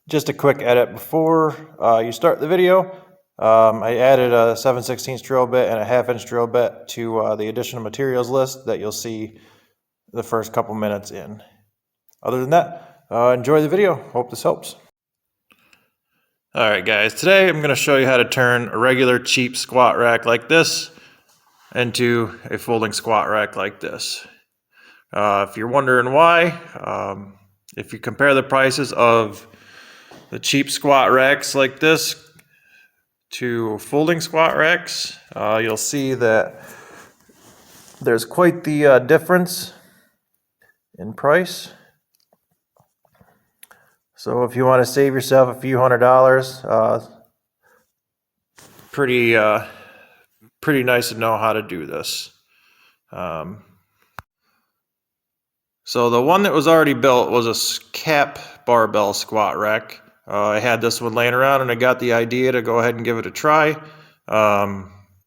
Just a quick edit before you start the video. I added a 7/16 drill bit and a 1/2" drill bit to the additional materials list that you'll see the first couple minutes in. Other than that, enjoy the video. Hope this helps. Alright guys, today I'm going to show you how to turn a regular cheap squat rack like this into a folding squat rack like this. If you're wondering why, if you compare the prices of the cheap squat racks like this to folding squat racks, you'll see that there's quite the difference in price. So if you want to save yourself a few $100s, pretty nice to know how to do this. So the one that was already built was a cap barbell squat rack. I had this one laying around and I got the idea to go ahead and give it a try. I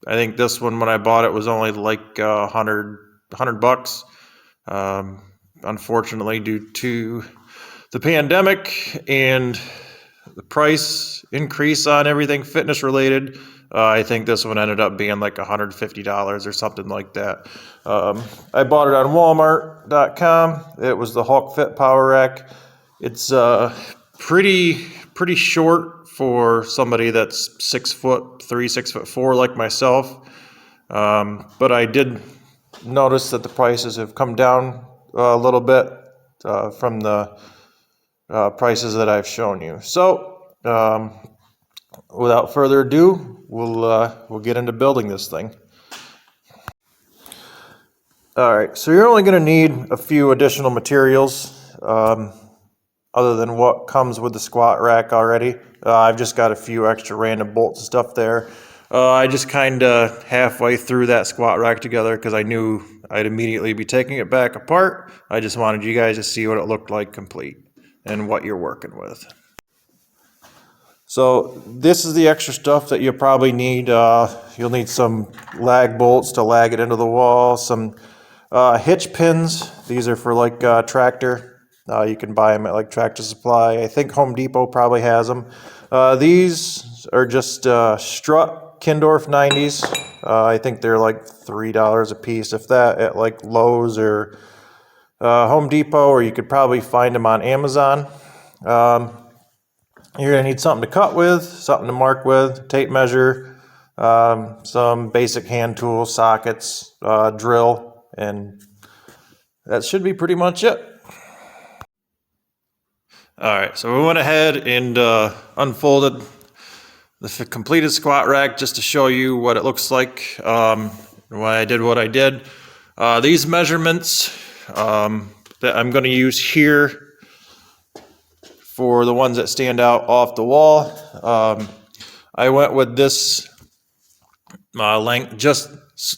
think this one, when I bought it, was only like $100 bucks. Unfortunately, due to the pandemic and the price increase on everything fitness related, I think this one ended up being like $150 or something like that. I bought it on Walmart.com. It was the Hulk Fit Power Rack. It's pretty short for somebody that's 6'3", 6'4" like myself. But I did notice that the prices have come down a little bit from the prices that I've shown you. So without further ado, we'll get into building this thing. All right, so you're only going to need a few additional materials other than what comes with the squat rack already. I've just got a few extra random bolts and stuff there. I just kind of halfway threw that squat rack together because I knew I'd immediately be taking it back apart. I just wanted you guys to see what it looked like complete and what you're working with. So this is the extra stuff that you'll probably need. You'll need some lag bolts to lag it into the wall, some hitch pins. These are for like tractor. You can buy them at like Tractor Supply. I think Home Depot probably has them. These are just strut Kindorf 90s. I think they're like $3 a piece, if that, at like Lowe's or Home Depot, or you could probably find them on Amazon. You're going to need something to cut with, something to mark with, tape measure, some basic hand tools, sockets, drill, and that should be pretty much it. Alright, so we went ahead and unfolded the completed squat rack just to show you what it looks like, why I did what I did. These measurements that I'm going to use here for the ones that stand out off the wall, I went with this length just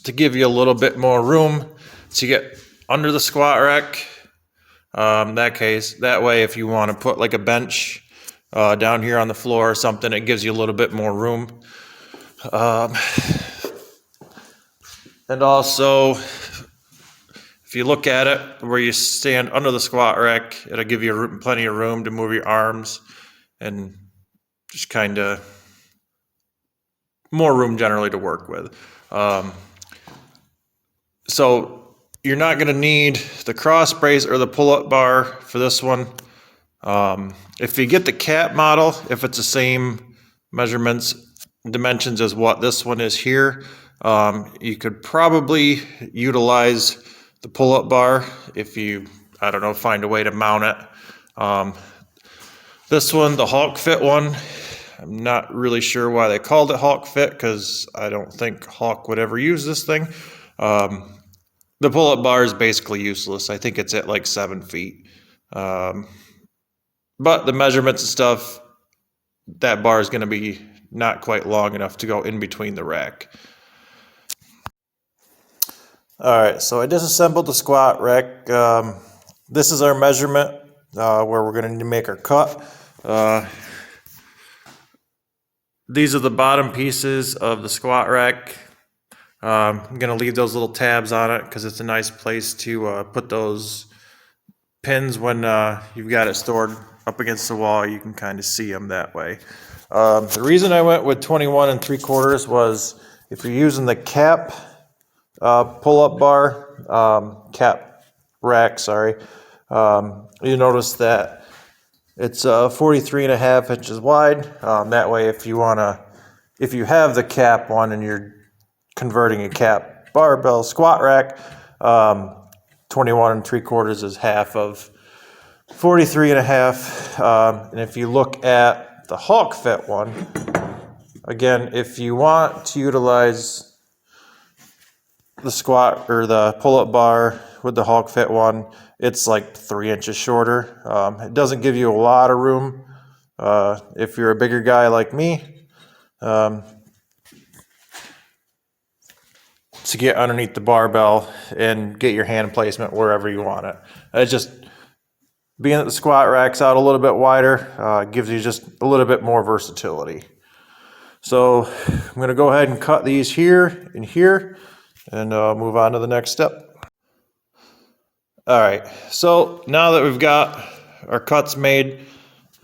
to give you a little bit more room to get under the squat rack. That way, if you want to put like a bench down here on the floor or something, it gives you a little bit more room. And also, if you look at it where you stand under the squat rack, it'll give you plenty of room to move your arms and just kind of more room generally to work with. So you're not going to need the cross brace or the pull-up bar for this one. If you get the cap model, if it's the same dimensions as what this one is here, you could probably utilize the pull-up bar if you, I don't know, find a way to mount it. This one, the Hulk Fit one, I'm not really sure why they called it Hulk Fit, because I don't think Hulk would ever use this thing. The pull-up bar is basically useless. I think it's at like 7 feet. But the measurements and stuff, that bar is going to be not quite long enough to go in between the rack. Alright, so I disassembled the squat rack. This is our measurement where we're going to need to make our cut. These are the bottom pieces of the squat rack. I'm going to leave those little tabs on it because it's a nice place to put those pins when you've got it stored up against the wall, you can kind of see them that way. The reason I went with 21 3/4 was if you're using the cap pull-up bar, cap rack, sorry, you notice that it's 43.5 inches wide. That way, if you have the cap one and you're converting a cap barbell squat rack, 21 3/4 is half of 43.5. And if you look at the Hulk Fit one, again, if you want to utilize the squat or the pull-up bar with the Hulk Fit one, it's like 3 inches shorter. It doesn't give you a lot of room if you're a bigger guy like me to get underneath the barbell and get your hand placement wherever you want it. It's just being that the squat rack's out a little bit wider, gives you just a little bit more versatility. So I'm going to go ahead and cut these here and here and move on to the next step. All right, so now that we've got our cuts made,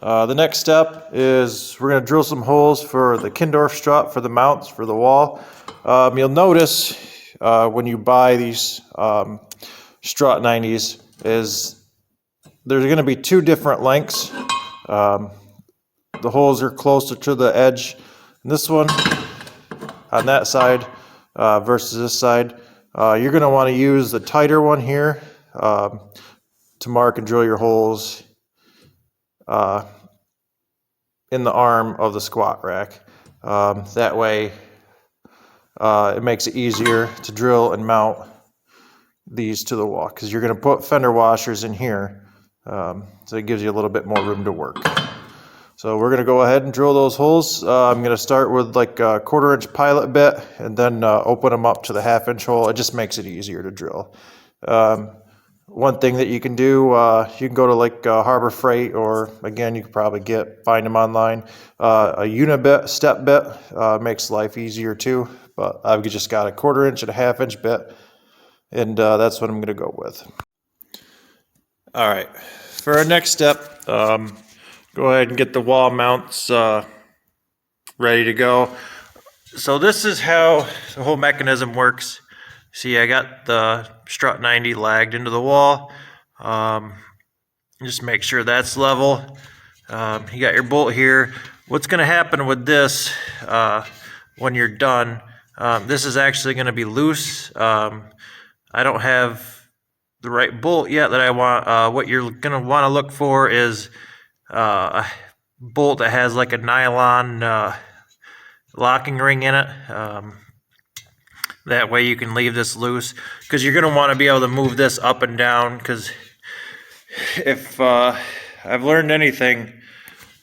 the next step is we're going to drill some holes for the Kindorf strut for the mounts for the wall. You'll notice when you buy these strut 90s is there's going to be two different lengths. The holes are closer to the edge. And this one on that side versus this side, you're going to want to use the tighter one here to mark and drill your holes in the arm of the squat rack. That way it makes it easier to drill and mount these to the wall because you're going to put fender washers in here. So it gives you a little bit more room to work. So we're going to go ahead and drill those holes. I'm going to start with like a 1/4 inch pilot bit and then open them up to the 1/2 inch hole. It just makes it easier to drill. One thing that you can do, you can go to like Harbor Freight, or again, you could probably find them online. A unibit step bit makes life easier too, but I've just got a 1/4 inch and a 1/2 inch bit, and that's what I'm going to go with. All right, for our next step, go ahead and get the wall mounts ready to go. So this is how the whole mechanism works. See, I got the strut 90 lagged into the wall. Just make sure that's level. You got your bolt here. What's going to happen with this when you're done, this is actually going to be loose. I don't have the right bolt yet that I want. What you're going to want to look for is a bolt that has like a nylon locking ring in it. That way you can leave this loose, because you're going to want to be able to move this up and down, because if I've learned anything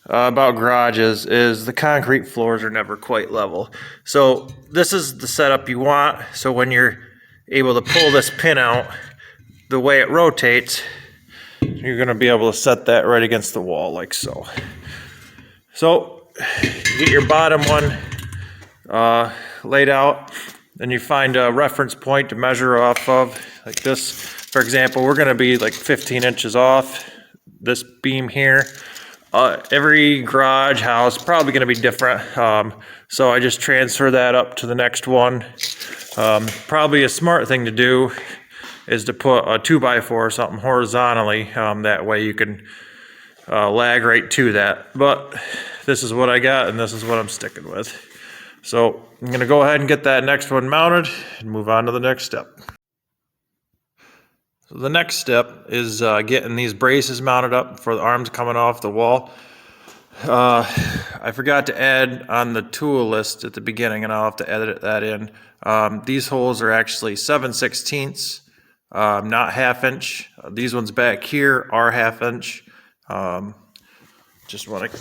about garages is the concrete floors are never quite level. So this is the setup you want. So when you're able to pull this pin out, the way it rotates, you're going to be able to set that right against the wall like so. So you get your bottom one laid out, then you find a reference point to measure off of, like this. For example, we're going to be like 15 inches off this beam here. Every garage house probably going to be different, so I just transfer that up to the next one. Probably a smart thing to do is to put a 2x4 or something horizontally. That way you can lag right to that. But this is what I got, and this is what I'm sticking with. So I'm going to go ahead and get that next one mounted and move on to the next step. So the next step is getting these braces mounted up for the arms coming off the wall. I forgot to add on the tool list at the beginning, and I'll have to edit that in. These holes are actually 7/16, not 1/2 inch. These ones back here are 1/2 inch. Just want to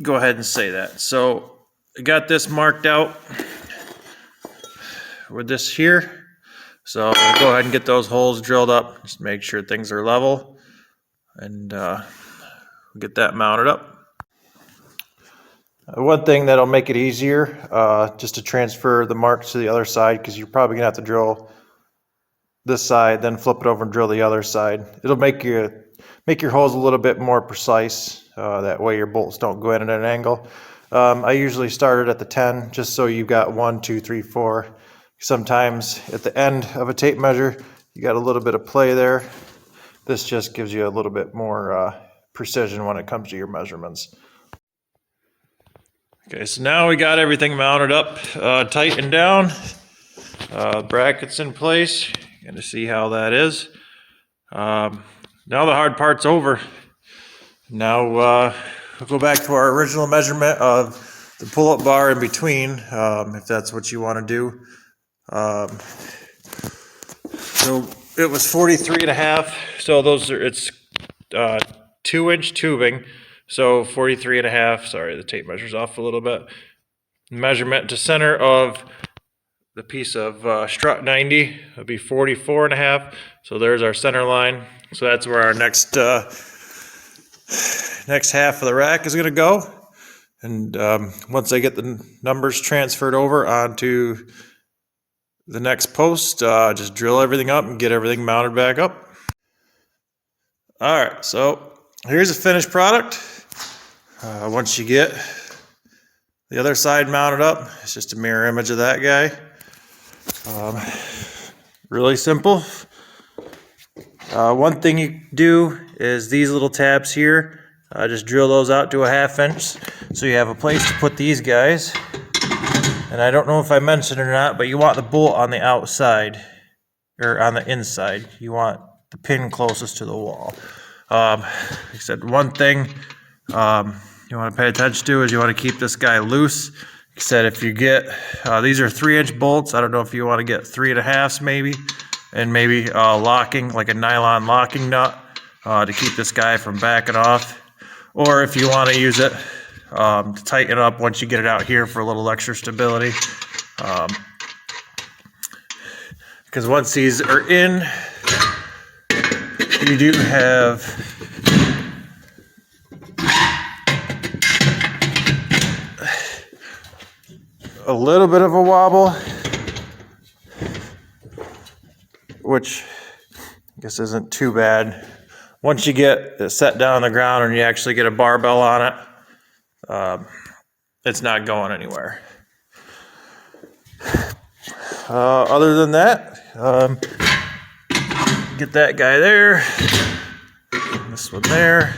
go ahead and say that. So I got this marked out with this here. So we'll go ahead and get those holes drilled up, just make sure things are level, and get that mounted up. One thing that'll make it easier, just to transfer the marks to the other side, because you're probably gonna have to drill this side, then flip it over and drill the other side. It'll make you make your holes a little bit more precise. That way your bolts don't go in at an angle. I usually start it at the 10, just so you've got 1, 2, 3, 4. Sometimes at the end of a tape measure, you got a little bit of play there. This just gives you a little bit more precision when it comes to your measurements. Okay, so now we got everything mounted up, tightened down, brackets in place. Going to see how that is. Now the hard part's over. Now we'll go back to our original measurement of the pull-up bar in between, if that's what you want to do. So it was 43.5. So it's 2-inch tubing. So 43.5. Sorry, the tape measure's off a little bit. Measurement to center of the piece of strut 90 would be 44.5. So there's our center line. So that's where our next half of the rack is going to go. And once I get the numbers transferred over onto the next post, just drill everything up and get everything mounted back up. All right, so here's a finished product. Once you get the other side mounted up, it's just a mirror image of that guy. Really simple. One thing you do is these little tabs here, just drill those out to a 1/2 inch so you have a place to put these guys. And I don't know if I mentioned it or not, but you want the bolt on the outside or on the inside. You want the pin closest to the wall. Like I said, one thing you want to pay attention to is you want to keep this guy loose. Like I said, if you get, these are 3-inch bolts. I don't know if you want to get 3.5s maybe, and maybe locking, like a nylon locking nut to keep this guy from backing off. Or if you want to use it to tighten up once you get it out here for a little extra stability. Because once these are in, you do have a little bit of a wobble, which I guess isn't too bad. Once you get it set down on the ground and you actually get a barbell on it, it's not going anywhere. Other than that, get that guy there, this one there.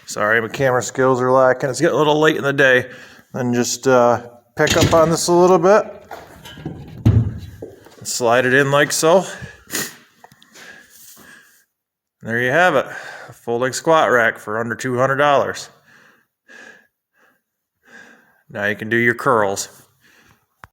Sorry, my camera skills are lacking. It's getting a little late in the day. Then just pick up on this a little bit, slide it in like so. There you have it, a folding squat rack for under $200. Now you can do your curls.